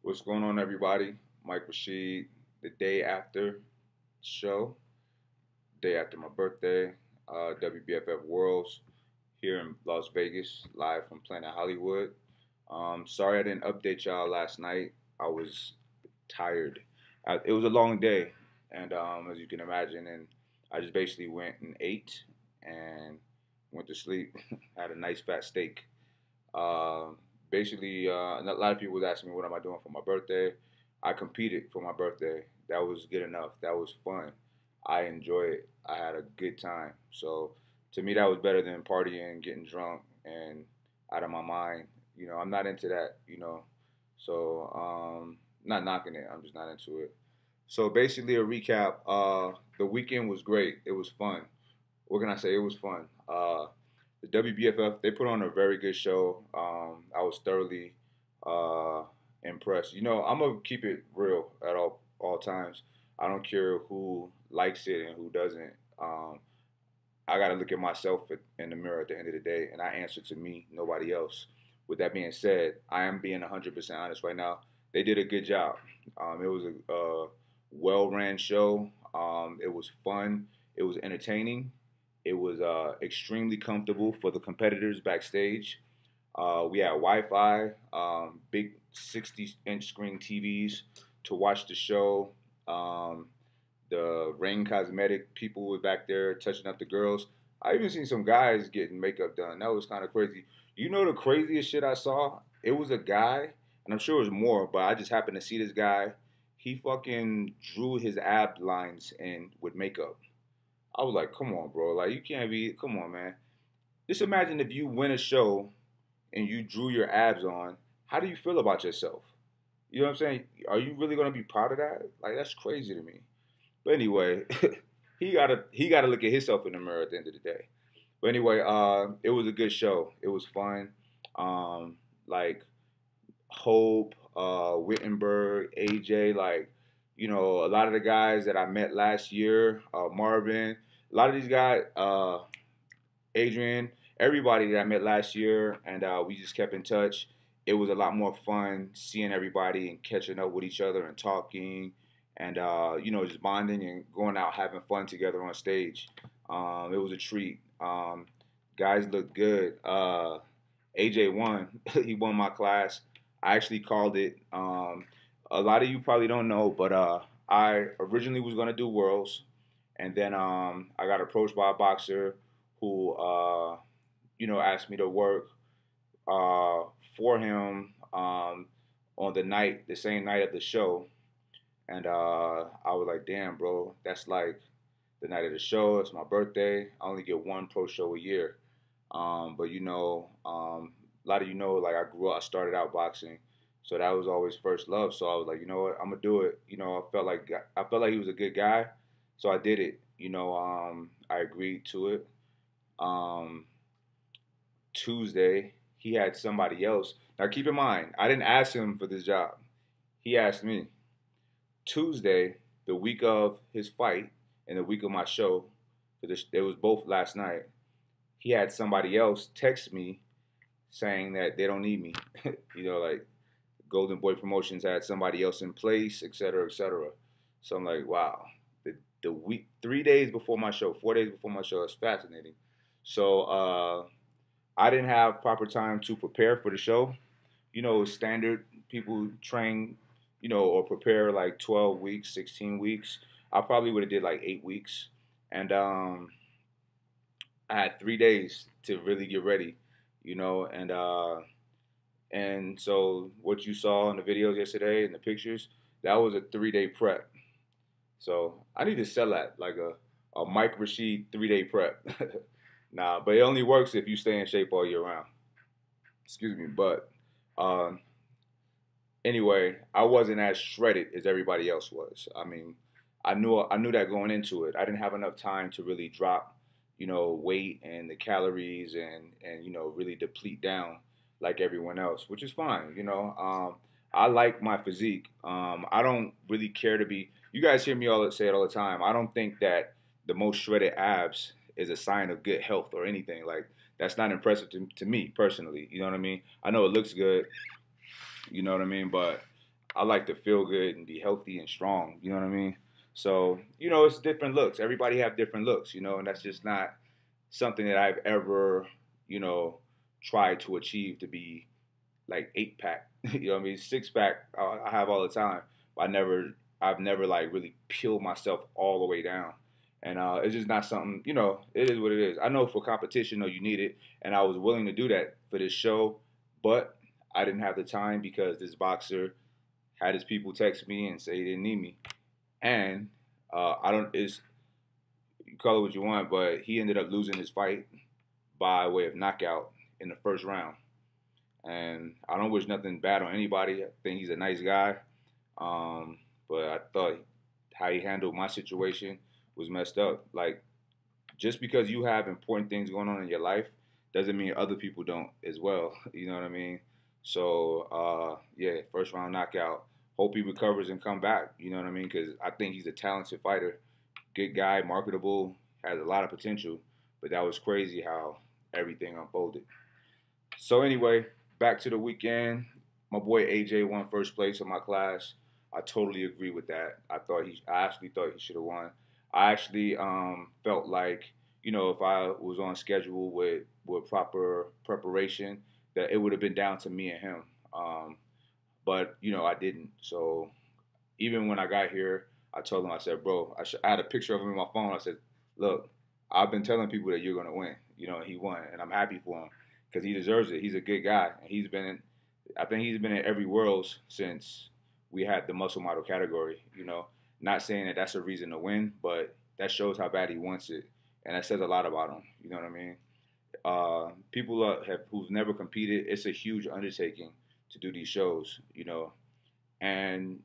What's going on, everybody? Mike Rashid. The day after show, day after my birthday, WBFF Worlds here in Las Vegas, live from Planet Hollywood. Sorry I didn't update y'all last night. I was tired. It was a long day, and as you can imagine, and I just basically went and ate and went to sleep. Had a nice fat steak. Uh, a lot of people was asking me what am I doing for my birthday. I competed for my birthday. That was good enough. That was fun. I enjoyed it. I had a good time. So to me, that was better than partying, getting drunk, and out of my mind. I'm not into that. So not knocking it. I'm just not into it. So basically, a recap. The weekend was great. It was fun. What can I say? It was fun. The WBFF, they put on a very good show. I was thoroughly uh, impressed. I'm gonna keep it real at all times. I don't care who likes it and who doesn't. I gotta look at myself in the mirror at the end of the day, and I answer to me, nobody else. With that being said, I am being 100% honest right now. They did a good job. It was a well-ran show. It was fun. It was entertaining. It was extremely comfortable for the competitors backstage. We had Wi-Fi, big 60-inch screen TVs to watch the show. Um, the Rain Cosmetic people were back there touching up the girls. I even seen some guys getting makeup done. That was kind of crazy. The craziest shit I saw? It was a guy, and I'm sure it was more, but I just happened to see this guy. He fucking drew his ab lines in with makeup. I was like, come on, bro. Like, you can't be, come on, man. Just imagine if you win a show and you drew your abs on. How do you feel about yourself? You know what I'm saying? Are you really gonna be proud of that? Like, that's crazy to me. But anyway, he gotta look at himself in the mirror at the end of the day. But anyway, it was a good show. It was fun. Like Hope, Wittenberg, AJ, like, a lot of the guys that I met last year, Marvin, a lot of these guys, Adrian, everybody that I met last year, and we just kept in touch. It was a lot more fun seeing everybody and catching up with each other and talking and, just bonding and going out having fun together on stage. It was a treat. Guys looked good. AJ won. He won my class. I actually called it. A lot of you probably don't know, but I originally was gonna do worlds, and then I got approached by a boxer who asked me to work uh, for him on the same night of the show, and I was like, damn, bro, that's like the night of the show. It's my birthday. I only get one pro show a year. But a lot of like I started out boxing, so that was always first love. So I was like, you know what, I'm gonna do it. I felt like he was a good guy, so I did it. I agreed to it. Um, Tuesday, he had somebody else. Now keep in mind, I didn't ask him for this job. He asked me. Tuesday, the week of his fight and the week of my show, it was both last night. He had somebody else text me saying that they don't need me. Like Golden Boy Promotions had somebody else in place, et cetera, et cetera. So I'm like, wow. The week, 3 days before my show, 4 days before my show, it's fascinating. So I didn't have proper time to prepare for the show. Standard people train, or prepare like 12 weeks, 16 weeks. I probably would have did like 8 weeks. And I had 3 days to really get ready, and so what you saw in the videos yesterday and the pictures, that was a 3 day prep. So I need to sell that like a Mike Rashid 3 day prep. Nah, but it only works if you stay in shape all year round. Excuse me, but um, anyway, I wasn't as shredded as everybody else was. I mean, I knew that going into it. I didn't have enough time to really drop, weight and the calories and really deplete down like everyone else, which is fine. I like my physique. I don't really care to be. You guys hear me say it all the time. I don't think that the most shredded abs is a sign of good health or anything. Like that's not impressive to me personally. You know what I mean? I know it looks good. You know what I mean? But I like to feel good and be healthy and strong. You know what I mean? So it's different looks. Everybody have different looks. And that's just not something that I've ever you know tried to achieve to be like 8 pack. You know what I mean? 6 pack I have all the time. But I've never like really peeled myself all the way down. And it's just not something, it is what it is. I know for competition, though, you need it. And I was willing to do that for this show, but I didn't have the time because this boxer had his people text me and say he didn't need me. And I don't, it's, you call it what you want, but he ended up losing his fight by way of knockout in the first round. And I don't wish nothing bad on anybody. I think he's a nice guy. But I thought how he handled my situation was messed up. Like, just because you have important things going on in your life doesn't mean other people don't as well. You know what I mean? So, yeah, first round knockout. Hope he recovers and come back. You know what I mean? Because I think he's a talented fighter. Good guy, marketable, has a lot of potential. But that was crazy how everything unfolded. So anyway, back to the weekend. My boy AJ won first place in my class. I totally agree with that. I actually thought he should have won. I actually felt like if I was on schedule with proper preparation, that it would have been down to me and him. But I didn't. So even when I got here, I told him, I said, bro, I had a picture of him in my phone. I said, look, I've been telling people that you're gonna win. And he won, and I'm happy for him because he deserves it. He's a good guy, and I think he's been in every Worlds since we had the muscle model category. Not saying that that's a reason to win, but that shows how bad he wants it, and that says a lot about him. You know what I mean? People who've never competed, it's a huge undertaking to do these shows. And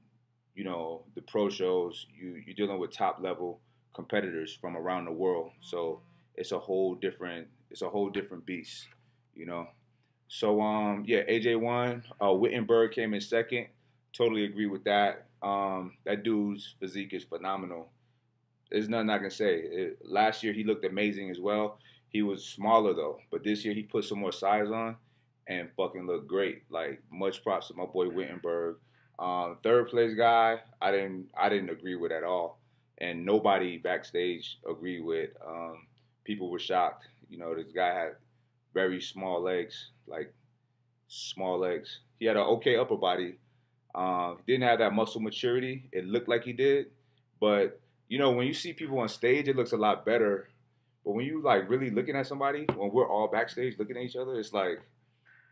the pro shows, you're dealing with top level competitors from around the world, so it's a whole different beast, you know. So yeah, AJ won. Wittenberg came in second. Totally agree with that. That dude's physique is phenomenal. There's nothing I can say. Last year he looked amazing as well. He was smaller though, but this year he put some more size on and fucking looked great. Like, much props to my boy Wittenberg. Third place guy, I didn't agree with at all, and nobody backstage agreed with. People were shocked. This guy had very small legs, like small legs. He had an okay upper body. Didn't have that muscle maturity. It looked like he did, but when you see people on stage, it looks a lot better. But when you like really looking at somebody, when we're all backstage looking at each other, it's like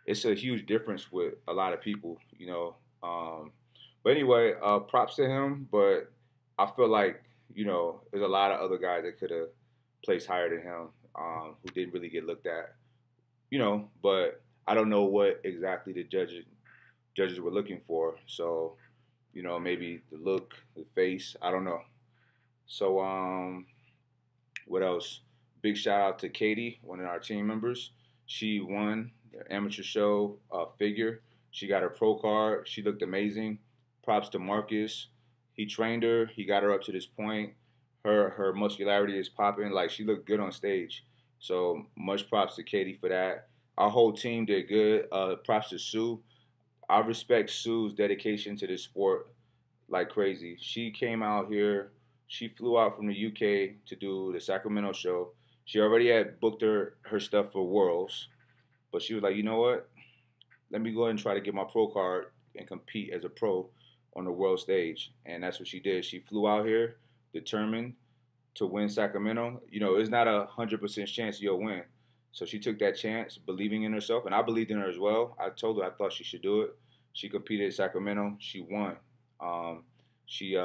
it's a huge difference with a lot of people. But anyway, props to him. But I feel like there's a lot of other guys that could have placed higher than him, who didn't really get looked at. But I don't know what exactly the judges were looking for. So maybe the look, the face, I don't know. So what else? Big shout out to Katie, one of our team members. She won the amateur show figure. She got her pro card. She looked amazing. Props to Marcus. He trained her. He got her up to this point. Her muscularity is popping. Like, she looked good on stage. So much props to Katie for that. Our whole team did good. Props to Sue. I respect Sue's dedication to this sport like crazy. She came out here. She flew out from the UK to do the Sacramento show. She already had booked her stuff for Worlds, but she was like, you know what? Let me go ahead and try to get my pro card and compete as a pro on the world stage. And that's what she did. She flew out here determined to win Sacramento. It's not 100% chance you'll win. So she took that chance, believing in herself, and I believed in her as well. I told her I thought she should do it. She competed at Sacramento. She won. She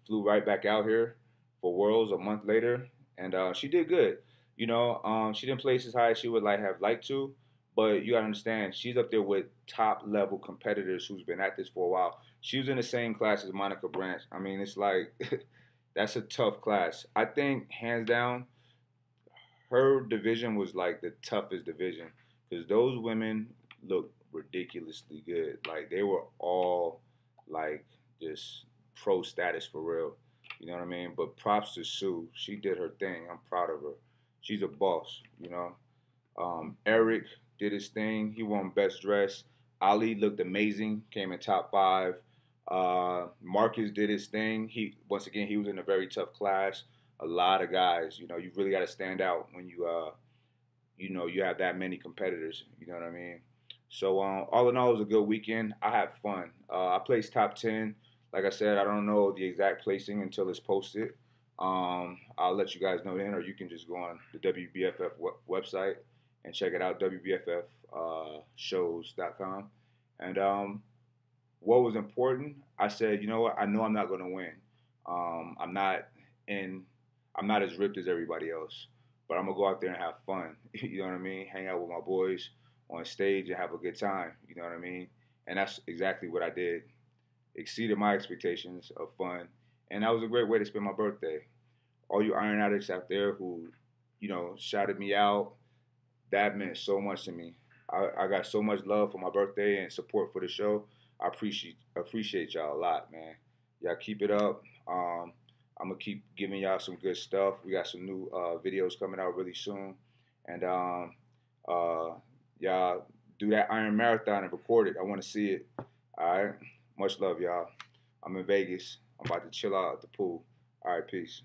flew right back out here for Worlds a month later, and she did good. She didn't place as high as she would have liked to, but you gotta understand, she's up there with top level competitors who's been at this for a while. She was in the same class as Monica Branch. I mean, it's like that's a tough class. I think hands down, her division was like the toughest division because those women looked ridiculously good. Like, they were all like just pro status for real. You know what I mean? But props to Sue. She did her thing. I'm proud of her. She's a boss. Eric did his thing. He won best dress. Ali looked amazing. Came in top 5. Marcus did his thing. He was in a very tough class. A lot of guys, you really got to stand out when you have that many competitors. You know what I mean? So all in all, it was a good weekend. I had fun. I placed top 10. Like I said, I don't know the exact placing until it's posted. I'll let you guys know then, or you can just go on the WBFF website and check it out, WBFF shows.com. And what was important, I said, you know what? I know I'm not going to win. I'm not in. I'm not as ripped as everybody else, but I'm gonna go out there and have fun. You know what I mean? Hang out with my boys on stage and have a good time. You know what I mean? And that's exactly what I did. Exceeded my expectations of fun, and that was a great way to spend my birthday. All you Iron Addicts out there who, shouted me out, that meant so much to me. I got so much love for my birthday and support for the show. I appreciate y'all a lot, man. Y'all keep it up. I'm gonna keep giving y'all some good stuff. We got some new videos coming out really soon, and uh, y'all do that Iron Marathon and record it. I want to see it. All right. Much love, y'all. I'm in Vegas. I'm about to chill out at the pool. All right, peace.